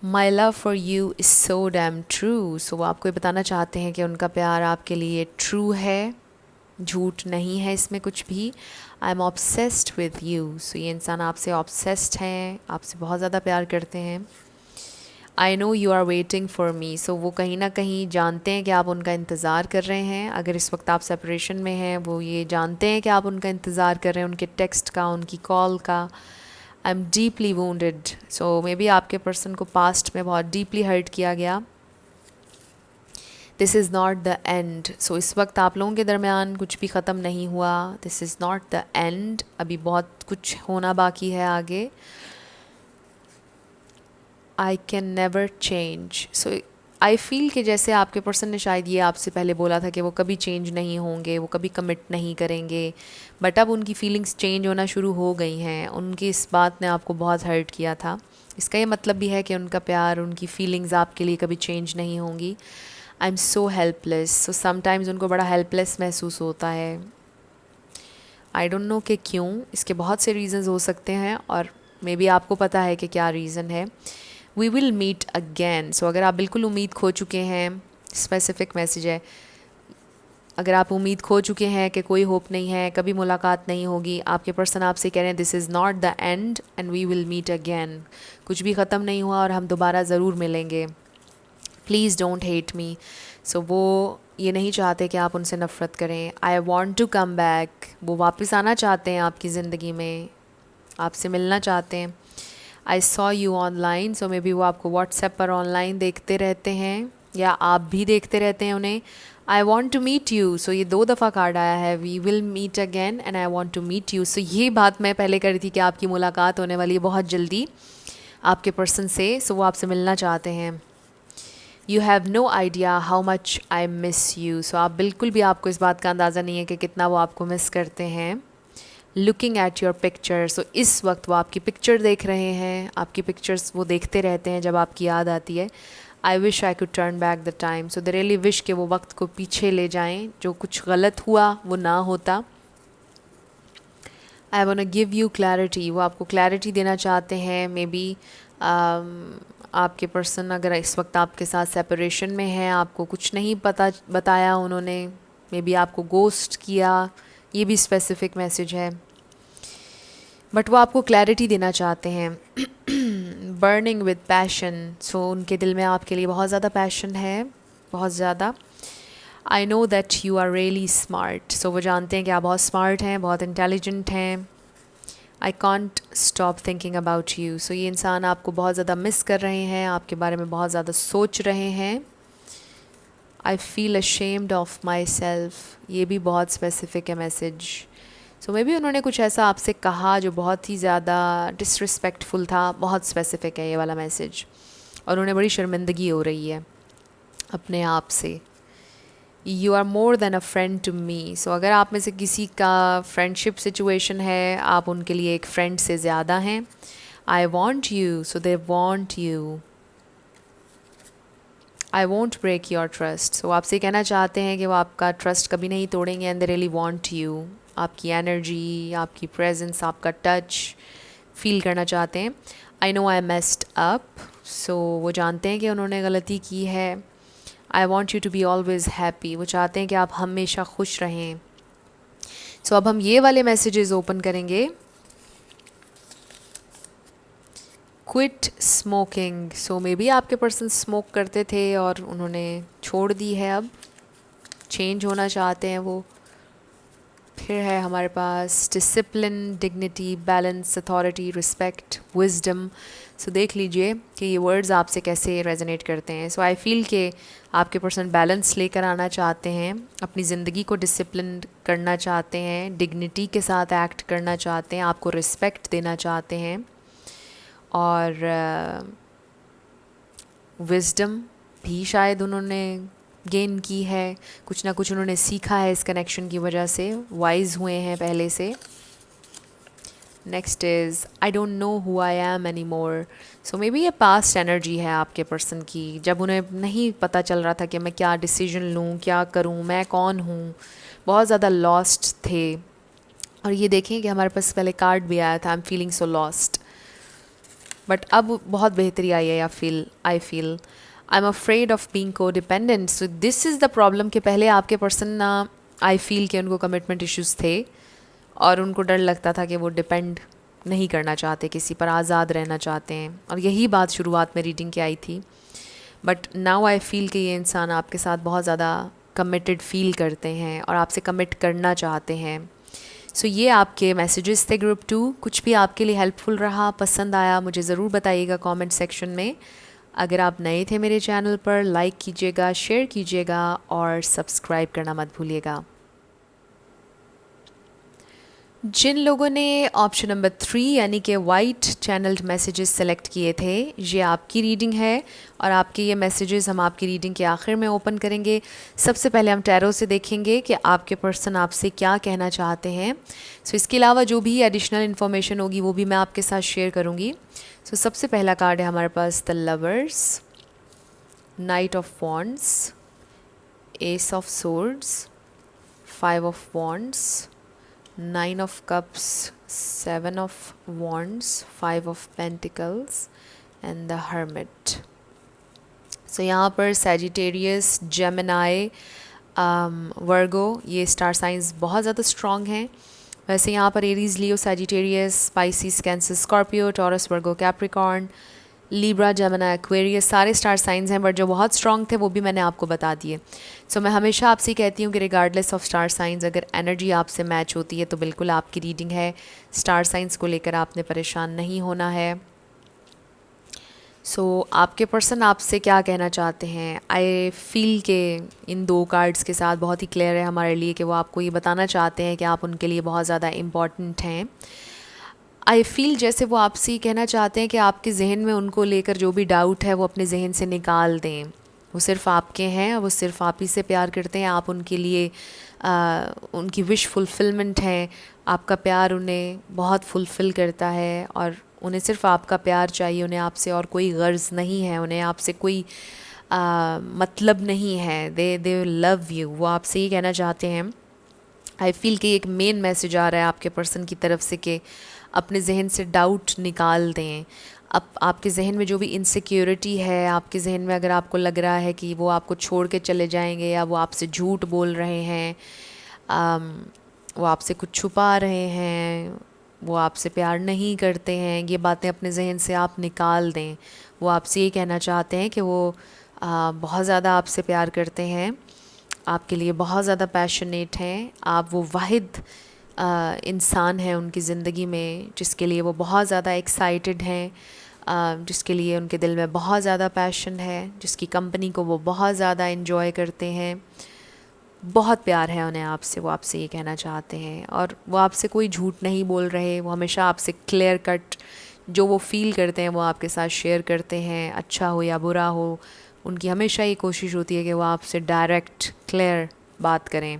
My love for you is so damn true, so वो आपको ये बताना चाहते हैं कि उनका प्यार आपके लिए ट्रू है, झूठ नहीं है इसमें कुछ भी। I am obsessed with you, so ये इंसान आपसे ऑब्सेस्ड हैं, आपसे बहुत ज़्यादा प्यार करते हैं। I know you are waiting for me, so वो कहीं ना कहीं जानते हैं कि आप उनका इंतज़ार कर रहे हैं। अगर इस वक्त आप सेपरेशन में हैं, वो ये जानते हैं कि आप उनका इंतज़ार कर रहे हैं, उनके टेक्स्ट का, उनकी कॉल का। I am deeply wounded, so maybe आपके पर्सन को पास्ट में बहुत डीपली हर्ट किया गया। This is not the end, so इस वक्त आप लोगों के दरमियान कुछ भी ख़त्म नहीं हुआ। This is not the and, अभी बहुत कुछ होना बाकी है आगे। I can never change, so I feel कि जैसे आपके पर्सन ने शायद ये आपसे पहले बोला था कि वो कभी चेंज नहीं होंगे, वो कभी कमिट नहीं करेंगे, बट अब उनकी फ़ीलिंग्स चेंज होना शुरू हो गई हैं। उनकी इस बात ने आपको बहुत हर्ट किया था, इसका ये मतलब भी है कि उनका प्यार, उनकी फ़ीलिंग्स आपके लिए कभी चेंज नहीं होंगी। I am so helpless, so sometimes उनको बड़ा हेल्पलेस महसूस होता है। आई डोंट नो कि क्यों, इसके बहुत से रीज़न्स हो सकते हैं और मे बी आपको पता है कि क्या रीज़न है। वी विल मीट अगेन, सो अगर आप बिल्कुल उम्मीद खो चुके हैं, स्पेसिफिक मैसेज है, अगर आप उम्मीद खो चुके हैं कि कोई होप नहीं है, कभी मुलाकात नहीं होगी, आपके पर्सन आपसे कह रहे हैं this is not the end and we will meet again, कुछ भी ख़त्म नहीं हुआ और हम दोबारा ज़रूर मिलेंगे। Please don't hate me, so वो ये नहीं चाहते कि आप उनसे नफ़रत करें। I want to come back, वो वापस आना चाहते हैं आपकी ज़िंदगी में, आपसे मिलना चाहते हैं। I saw you online, so maybe वो आपको व्हाट्सएप पर ऑनलाइन देखते रहते हैं या आप भी देखते रहते हैं उन्हें। I want to meet you, so ये 2 दफ़ा कार्ड आया है, we will meet again and I want to meet you. So ये बात मैं पहले करी थी कि आपकी मुलाकात होने वाली है बहुत जल्दी आपके पर्सन से, सो वो आपसे मिलना चाहते हैं। You have no idea how much I miss you, so आप बिल्कुल भी, आपको इस बात का अंदाज़ा नहीं है कि कितना वो आपको मिस करते हैं। लुकिंग एट योर पिक्चर, सो इस वक्त वो आपकी पिक्चर देख रहे हैं, आपकी पिक्चर्स वो देखते रहते हैं जब आपकी याद आती है। I wish I could turn back the time, so they really wish कि वो वक्त को पीछे ले जाएं, जो कुछ गलत हुआ वो ना होता। I want to give you clarity, वो आपको क्लैरिटी देना चाहते हैं। मे बी आपके पर्सन अगर इस वक्त आपके साथ सेपरेशन में है, आपको कुछ नहीं पता बताया उन्होंने, मे बी आपको गोस्ट किया, ये भी स्पेसिफिक मैसेज है, बट वो आपको क्लैरिटी देना चाहते हैं। बर्निंग विद पैशन, सो उनके दिल में आपके लिए बहुत ज़्यादा पैशन है, बहुत ज़्यादा। I know that you are really smart, so वो जानते हैं कि आप बहुत स्मार्ट हैं, बहुत इंटेलिजेंट हैं। I can't stop thinking about you, so ये इंसान आपको बहुत ज़्यादा मिस कर रहे हैं, आपके बारे में बहुत ज़्यादा सोच रहे हैं। I feel ashamed of my self, ये भी बहुत स्पेसिफिक है मैसेज। सो मे बी उन्होंने कुछ ऐसा आपसे कहा जो बहुत ही ज़्यादा डिसरिस्पेक्टफुल था, बहुत स्पेसिफिक है ये वाला मैसेज, और उन्हें बड़ी शर्मिंदगी हो रही है अपने आप से। You are more than a friend to me, so अगर आप में से किसी का फ्रेंडशिप सिचुएशन है, आप उनके लिए एक फ्रेंड से ज़्यादा हैं। I want you, so they want you. I want break your trust, so आपसे कहना चाहते हैं कि वो आपका ट्रस्ट कभी नहीं तोड़ेंगे, and they really want you. आपकी एनर्जी, आपकी प्रेजेंस, आपका टच फील करना चाहते हैं। I know I messed up, so वो जानते हैं कि उन्होंने गलती की है। I want you to be always happy, वो चाहते हैं कि आप हमेशा खुश रहें। सो अब हम ये वाले मैसेजेस ओपन करेंगे। क्विट स्मोकिंग, सो मे बी आपके पर्सन स्मोक करते थे और उन्होंने छोड़ दी है, अब चेंज होना चाहते हैं वो। फिर है हमारे पास discipline, dignity, balance, authority, respect, wisdom. So देख लीजिए कि ये वर्ड्स आपसे कैसे रेजोनेट करते हैं। सो आई फील कि आपके पर्सन बैलेंस लेकर आना चाहते हैं, अपनी ज़िंदगी को डिसिप्लिन करना चाहते हैं, डिग्निटी के साथ एक्ट करना चाहते हैं, आपको रिस्पेक्ट देना चाहते हैं, और विजडम भी शायद उन्होंने गेन की है, कुछ ना कुछ उन्होंने सीखा है इस कनेक्शन की वजह से, वाइज हुए हैं पहले से। Next is I don't know who I am any more, so may be ये पास्ट एनर्जी है आपके पर्सन की, जब उन्हें नहीं पता चल रहा था कि मैं क्या डिसीजन लूँ, क्या करूँ, मैं कौन हूँ, बहुत ज़्यादा लॉस्ट थे। और ये देखें कि हमारे पास पहले कार्ड भी आया था, I am feeling so lost, but अब बहुत बेहतरी आई है। I feel I am afraid of being codependent, so this is the problem कि पहले आपके पर्सन आई फील कि उनको कमिटमेंट इश्यूज़ थे और उनको डर लगता था कि वो डिपेंड नहीं करना चाहते किसी पर, आज़ाद रहना चाहते हैं, और यही बात शुरुआत में रीडिंग की आई थी। बट नाउ आई फील कि ये इंसान आपके साथ बहुत ज़्यादा कमिटेड फील करते हैं और आपसे कमिट करना चाहते हैं। सो ये आपके मैसेजेस थे ग्रुप 2। कुछ भी आपके लिए हेल्पफुल रहा, पसंद आया, मुझे ज़रूर बताइएगा कमेंट सेक्शन में। अगर आप नए थे मेरे चैनल पर, लाइक कीजिएगा, शेयर कीजिएगा और सब्सक्राइब करना मत भूलिएगा। जिन लोगों ने ऑप्शन नंबर 3 यानी कि वाइट चैनल्ड मैसेजेस सेलेक्ट किए थे, ये आपकी रीडिंग है और आपके ये मैसेजेस हम आपकी रीडिंग के आखिर में ओपन करेंगे। सबसे पहले हम टैरो से देखेंगे कि आपके पर्सन आपसे क्या कहना चाहते हैं। सो इसके अलावा जो भी एडिशनल इन्फॉर्मेशन होगी वो भी मैं आपके साथ शेयर करूँगी। सो सबसे पहला कार्ड है हमारे पास the lovers, knight of wands, ace of swords, 5 of wands, 9 of cups, 7 of wands, 5 of pentacles and the hermit. So यहाँ पर Sagittarius, Gemini, वर्गो, ये स्टार साइंस बहुत ज़्यादा स्ट्रॉन्ग हैं। वैसे यहाँ पर एरीज, लियो, Sagittarius, Pisces, Cancer, Scorpio, Taurus, Virgo, Capricorn, Libra, Gemini, Aquarius, सारे स्टार साइंस हैं, बट जो बहुत स्ट्रॉन्ग थे वो भी मैंने आपको बता दिए। सो मैं हमेशा आपसे कहती हूँ कि रिगार्डलेस ऑफ स्टार साइंस, अगर एनर्जी आपसे मैच होती है तो बिल्कुल आपकी रीडिंग है। स्टार साइंस को लेकर आपने परेशान नहीं होना है। सो आपके पर्सन आपसे क्या कहना चाहते हैं? आई फील के इन दो कार्ड्स के साथ बहुत ही क्लियर है हमारे लिए कि वो आपको ये बताना चाहते हैं कि आप उनके लिए बहुत ज़्यादा इम्पॉर्टेंट हैं। आई फील जैसे वो आपसे ये कहना चाहते हैं कि आपके जहन में उनको लेकर जो भी डाउट है वो अपने जहन से निकाल दें। वो सिर्फ़ आपके हैं, वो सिर्फ़ आप ही से प्यार करते हैं, आप उनके लिए उनकी विश फुलफ़िलमेंट है। आपका प्यार उन्हें बहुत फुलफ़िल करता है और उन्हें सिर्फ़ आपका प्यार चाहिए, उन्हें आपसे और कोई गर्ज़ नहीं है, उन्हें आपसे कोई मतलब नहीं है। दे लव यू, वो आपसे ये कहना चाहते हैं। आई फील कि एक मेन मैसेज आ रहा है आपके पर्सन की तरफ से कि अपने जहन से डाउट निकाल दें। अब आपके जहन में जो भी इनसिक्योरिटी है, आपके जहन में अगर आपको लग रहा है कि वो आपको छोड़ के चले जाएंगे या वो आपसे झूठ बोल रहे हैं, वो आपसे कुछ छुपा रहे हैं, वो आपसे प्यार नहीं करते हैं, ये बातें अपने जहन से आप निकाल दें। वो आपसे ये कहना चाहते हैं कि वो बहुत ज़्यादा आपसे प्यार करते हैं, आपके लिए बहुत ज़्यादा पैशनेट हैं। आप वो वाहिद इंसान हैं उनकी ज़िंदगी में जिसके लिए वो बहुत ज़्यादा एक्साइटेड हैं, जिसके लिए उनके दिल में बहुत ज़्यादा पैशन है, जिसकी कंपनी को वो बहुत ज़्यादा इन्जॉय करते हैं। बहुत प्यार है उन्हें आपसे, वो आपसे ये कहना चाहते हैं। और वो आपसे कोई झूठ नहीं बोल रहे, वो हमेशा आपसे क्लियर कट जो वो फ़ील करते हैं वो आपके साथ शेयर करते हैं, अच्छा हो या बुरा हो। उनकी हमेशा ये कोशिश होती है कि वो आपसे डायरेक्ट क्लियर बात करें।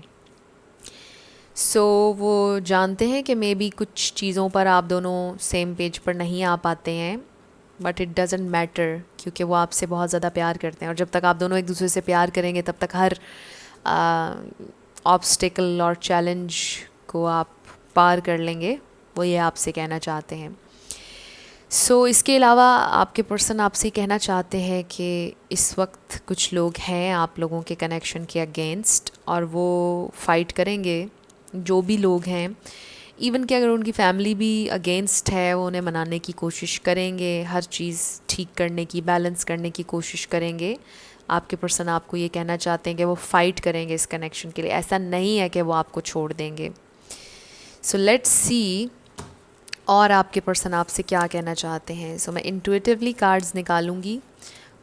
सो वो जानते हैं कि मे बी कुछ चीज़ों पर आप दोनों सेम पेज पर नहीं आ पाते हैं, बट इट डज़न्ट मैटर क्योंकि वो आपसे बहुत ज़्यादा प्यार करते हैं। और जब तक आप दोनों एक दूसरे से प्यार करेंगे तब तक हर ऑब्स्टिकल और चैलेंज को आप पार कर लेंगे, वो ये आपसे कहना चाहते हैं। इसके अलावा आपके पर्सन आपसे कहना चाहते हैं कि इस वक्त कुछ लोग हैं आप लोगों के कनेक्शन के अगेंस्ट और वो फ़ाइट करेंगे। जो भी लोग हैं, इवन कि अगर उनकी फैमिली भी अगेंस्ट है, वो उन्हें मनाने की कोशिश करेंगे, हर चीज़ ठीक करने की, बैलेंस करने की कोशिश करेंगे। आपके पर्सन आपको ये कहना चाहते हैं कि वो फ़ाइट करेंगे इस कनेक्शन के लिए। ऐसा नहीं है कि वो आपको छोड़ देंगे। सो लेट्स सी और आपके पर्सन आपसे क्या कहना चाहते हैं। मैं इंट्यूटिवली कार्ड्स निकालूंगी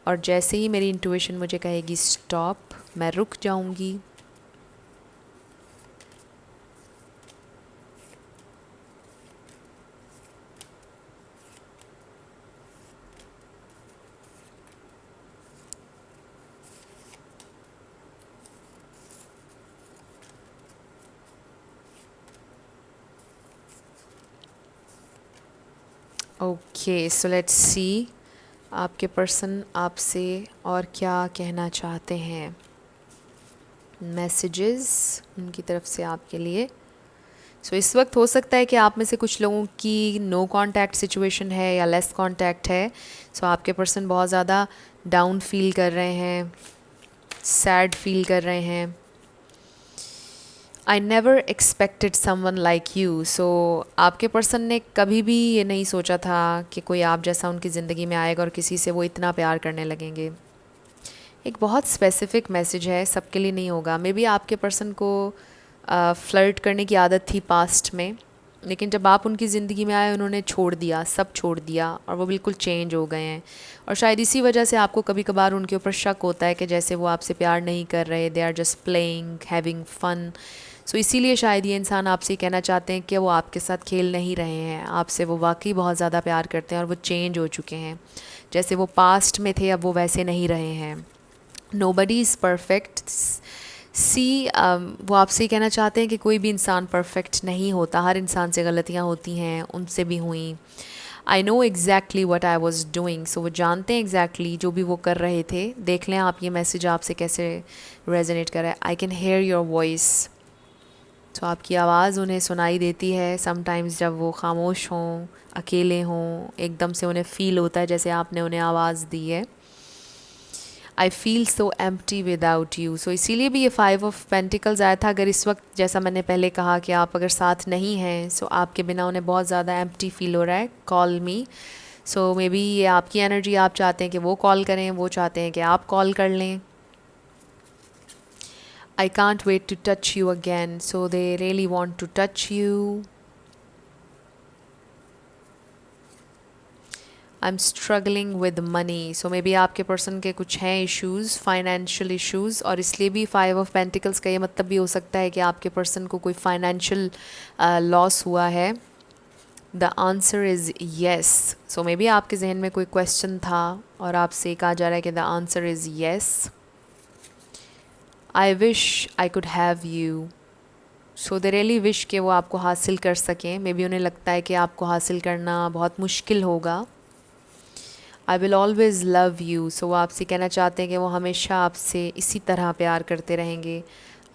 और जैसे ही मेरी इंट्यूशन मुझे कहेगी स्टॉप, मैं रुक जाऊंगी। ओके, सो लेट्स सी आपके पर्सन आपसे और क्या कहना चाहते हैं। मैसेजेस उनकी तरफ से आपके लिए। इस वक्त हो सकता है कि आप में से कुछ लोगों की नो कांटेक्ट सिचुएशन है या लेस कांटेक्ट है। आपके पर्सन बहुत ज़्यादा डाउन फील कर रहे हैं, सैड फील कर रहे हैं। I never expected someone like you. आपके पर्सन ने कभी भी ये नहीं सोचा था कि कोई आप जैसा उनकी ज़िंदगी में आएगा और किसी से वो इतना प्यार करने लगेंगे। एक बहुत स्पेसिफिक मैसेज है, सबके लिए नहीं होगा। मे बी आपके पर्सन को फ्लर्ट करने की आदत थी पास्ट में, लेकिन जब आप उनकी ज़िंदगी में आए उन्होंने छोड़ दिया, सब छोड़ दिया और वो बिल्कुल चेंज हो गए हैं। और शायद इसी वजह से आपको कभी कभार उनके ऊपर शक होता है कि जैसे वो आपसे प्यार नहीं कर रहे, they are just playing, having fun. इसीलिए शायद ये इंसान आपसे कहना चाहते हैं कि वो आपके साथ खेल नहीं रहे हैं, आपसे वो वाकई बहुत ज़्यादा प्यार करते हैं और वो चेंज हो चुके हैं। जैसे वो पास्ट में थे अब वो वैसे नहीं रहे हैं। Nobody is perfect. वो आपसे कहना चाहते हैं कि कोई भी इंसान परफेक्ट नहीं होता, हर इंसान से गलतियाँ होती हैं, उनसे भी हुई। I know exactly what I was doing. वो जानते हैं एग्जैक्टली जो भी वो कर रहे थे। देख लें आप ये मैसेज आपसे कैसे रेजोनेट कर रहा है। I can hear your voice. आपकी आवाज़ उन्हें सुनाई देती है। समटाइम्स जब वो खामोश हों, अकेले हों, एकदम से उन्हें फ़ील होता है जैसे आपने उन्हें आवाज़ दी है। I feel so empty without you. इसीलिए भी ये 5 ऑफ पेंटिकल्स आया था। अगर इस वक्त जैसा मैंने पहले कहा कि आप अगर साथ नहीं हैं, आपके बिना उन्हें बहुत ज़्यादा एम्प्टी फील हो रहा है, कॉल मी। मे बी ये आपकी एनर्जी, आप चाहते हैं कि वो कॉल करें, वो चाहते हैं कि आप कॉल कर लें। I can't wait to touch you again. They really want to touch you. I am struggling with money. So maybe आपके पर्सन के कुछ हैं इश्यूज़, फाइनेंशियल इश्यूज़, और इसलिए भी 5 ऑफ पेंटिकल्स का ये मतलब भी हो सकता है कि आपके पर्सन को कोई फाइनेंशियल लॉस हुआ है। The answer is yes. So maybe आपके जहन में कोई क्वेश्चन था और आपसे कहा जा रहा है कि the answer is yes. I wish I could have you. So they really wish कि वो आपको हासिल कर सकें। मे बी उन्हें लगता है कि आपको हासिल करना बहुत मुश्किल होगा। I will always love you. So वो आपसे कहना चाहते हैं कि वो हमेशा आपसे इसी तरह प्यार करते रहेंगे।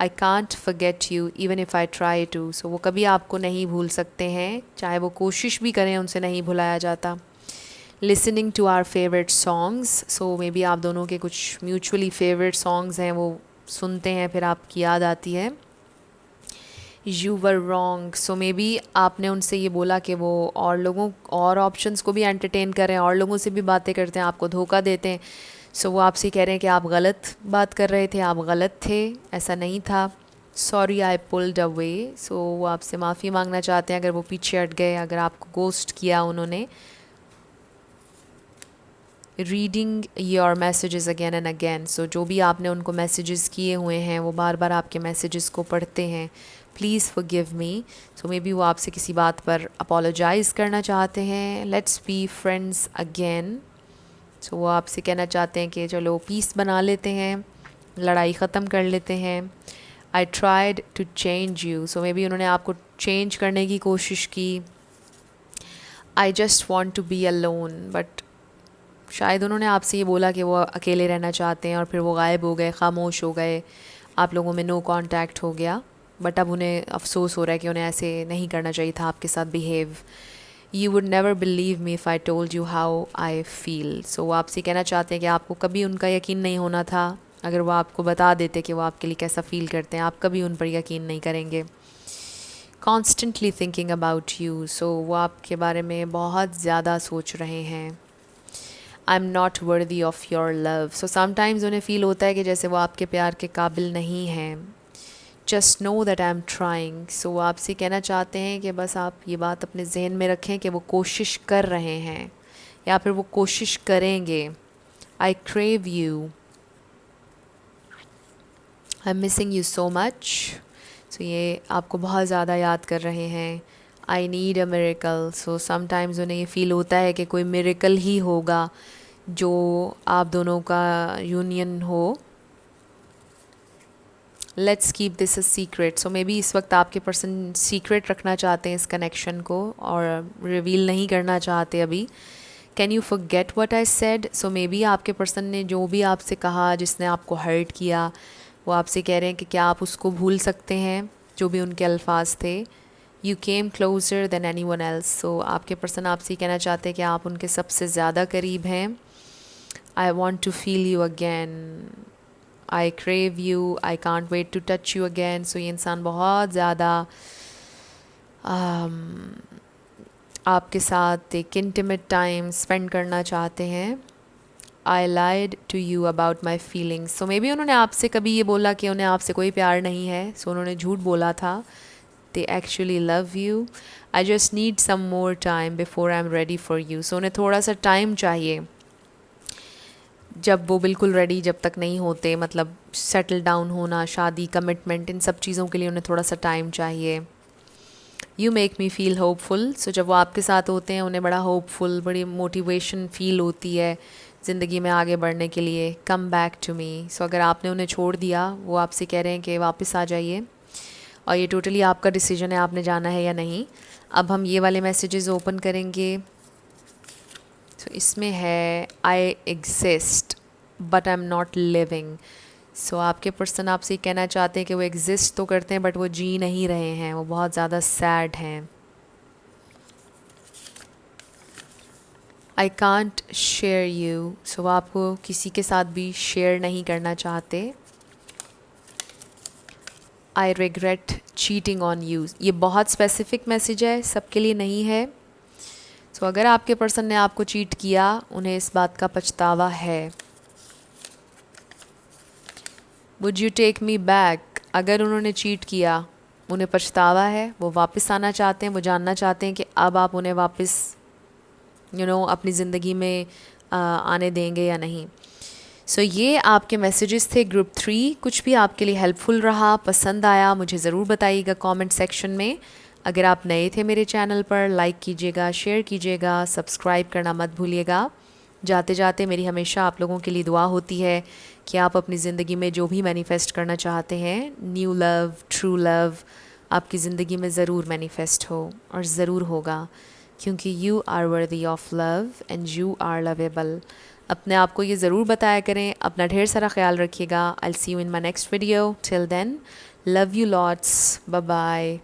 I can't forget you even if I try to. So वो कभी आपको नहीं भूल सकते हैं, चाहे वो कोशिश भी करें उनसे नहीं भुलाया जाता। Listening to our favourite songs. So maybe आप दोनों के कुछ म्यूचुअली फेवरेट सॉन्ग्स हैं, वो सुनते हैं फिर आपकी याद आती है। You were wrong. So maybe आपने उनसे ये बोला कि वो और लोगों और ऑप्शंस को भी एंटरटेन करें, और लोगों से भी बातें करते हैं, आपको धोखा देते हैं। सो वो आपसे कह रहे हैं कि आप गलत बात कर रहे थे, आप गलत थे, ऐसा नहीं था। Sorry I pulled away. So वो आपसे माफ़ी मांगना चाहते हैं अगर वो पीछे हट गए, अगर आपको गोस्ट किया उन्होंने। Reading your messages again and again. So जो भी आपने उनको मैसेजेस किए हुए हैं वो बार बार आपके मैसेजेस को पढ़ते हैं। Please forgive me. So maybe वो आपसे किसी बात पर अपोलोजाइज़ करना चाहते हैं। Let's be friends again. So वो आपसे कहना चाहते हैं कि चलो पीस बना लेते हैं, लड़ाई ख़त्म कर लेते हैं। I tried to change you. So maybe उन्होंने आपको चेंज करने की कोशिश की। I just want to be alone. But शायद उन्होंने आपसे ये बोला कि वो अकेले रहना चाहते हैं और फिर वो गायब हो गए, ख़ामोश हो गए, आप लोगों में नो कांटेक्ट हो गया। बट अब उन्हें अफसोस हो रहा है कि उन्हें ऐसे नहीं करना चाहिए था आपके साथ behave. You would never believe me if I told you how I feel. So वो आपसे कहना चाहते हैं कि आपको कभी उनका यकीन नहीं होना था अगर वो आपको बता देते कि वो आपके लिए कैसा फ़ील करते हैं, आप कभी उन पर यकीन नहीं करेंगे। Constantly thinking about you. So वो आपके बारे में बहुत ज़्यादा सोच रहे हैं। I am not worthy of your love. So sometimes उन्हें फ़ील होता है कि जैसे वो आपके प्यार के काबिल नहीं हैं। Just know that I am trying. So वो आपसे कहना चाहते हैं कि बस आप ये बात अपने जहन में रखें कि वो कोशिश कर रहे हैं या फिर वो कोशिश करेंगे। I crave you. I am missing you so much. So ये आपको बहुत ज़्यादा याद कर रहे हैं। I need a miracle. So sometimes उन्हें ये फ़ील होता है कि कोई मिरेकल ही होगा जो आप दोनों का यूनियन हो। Let's keep this a secret. So may be इस वक्त आपके पर्सन सीक्रेट रखना चाहते हैं इस कनेक्शन को और रिवील नहीं करना चाहते अभी। Can you forget what I said. So maybe आपके पर्सन ने जो भी आपसे कहा, जिसने आपको हर्ट किया, वो आपसे कह रहे हैं कि क्या आप उसको भूल सकते हैं, जो भी उनके अल्फाज थे। You came closer than anyone else. So आपके पर्सन आपसे कहना चाहते हैं कि आप उनके सबसे ज़्यादा करीब हैं। I want to feel you again. I crave you. I can't wait to touch you again. So ये इंसान बहुत ज़्यादा आपके साथ एक इंटीमेट टाइम स्पेंड करना चाहते हैं। I lied to you about my feelings. So maybe उन्होंने आपसे कभी ये बोला कि उन्हें आपसे कोई प्यार नहीं है, सो उन्होंने झूठ बोला था। They actually love you. I just need some more time before I am ready for you. So उन्हें थोड़ा सा टाइम चाहिए, जब वो बिल्कुल रेडी जब तक नहीं होते, मतलब सेटल डाउन होना, शादी, कमिटमेंट, इन सब चीज़ों के लिए उन्हें थोड़ा सा टाइम चाहिए। You make me feel hopeful. So जब वो आपके साथ होते हैं उन्हें बड़ा होपफुल, बड़ी मोटिवेशन फ़ील होती है ज़िंदगी में आगे बढ़ने के लिए। Come back to me. So अगर आपने उन्हें छोड़ दिया, वो आपसे कह रहे हैं कि वापस आ जाइए, और ये टोटली आपका डिसीजन है, आपने जाना है या नहीं। अब हम ये वाले मैसेजेस ओपन करेंगे। तो इसमें है I exist but I am not living. So आपके पर्सन आपसे कहना चाहते हैं कि वो एग्जिस्ट तो करते हैं बट वो जी नहीं रहे हैं, वो बहुत ज़्यादा सैड हैं। I can't share you. So आपको किसी के साथ भी शेयर नहीं करना चाहते। I regret cheating on you. ये बहुत स्पेसिफिक मैसेज है, सबके लिए नहीं है। सो अगर आपके पर्सन ने आपको चीट किया, उन्हें इस बात का पछतावा है। Would you take me back. अगर उन्होंने चीट किया, उन्हें पछतावा है, वो वापस आना चाहते हैं, वो जानना चाहते हैं कि अब आप उन्हें वापस अपनी ज़िंदगी में आने देंगे या नहीं। सो ये आपके मैसेजेस थे ग्रुप 3। कुछ भी आपके लिए हेल्पफुल रहा, पसंद आया, मुझे ज़रूर बताइएगा कमेंट सेक्शन में। अगर आप नए थे मेरे चैनल पर, लाइक कीजिएगा, शेयर कीजिएगा, सब्सक्राइब करना मत भूलिएगा। जाते जाते मेरी हमेशा आप लोगों के लिए दुआ होती है कि आप अपनी ज़िंदगी में जो भी मैनिफेस्ट करना चाहते हैं, न्यू लव, ट्रू लव, आपकी ज़िंदगी में ज़रूर मैनिफेस्ट हो और ज़रूर होगा, क्योंकि you are worthy of love and you are lovable. अपने आप को ये ज़रूर बताया करें। अपना ढेर सारा ख्याल रखिएगा। I will see you in my next video. Till then, love you lots, bye bye.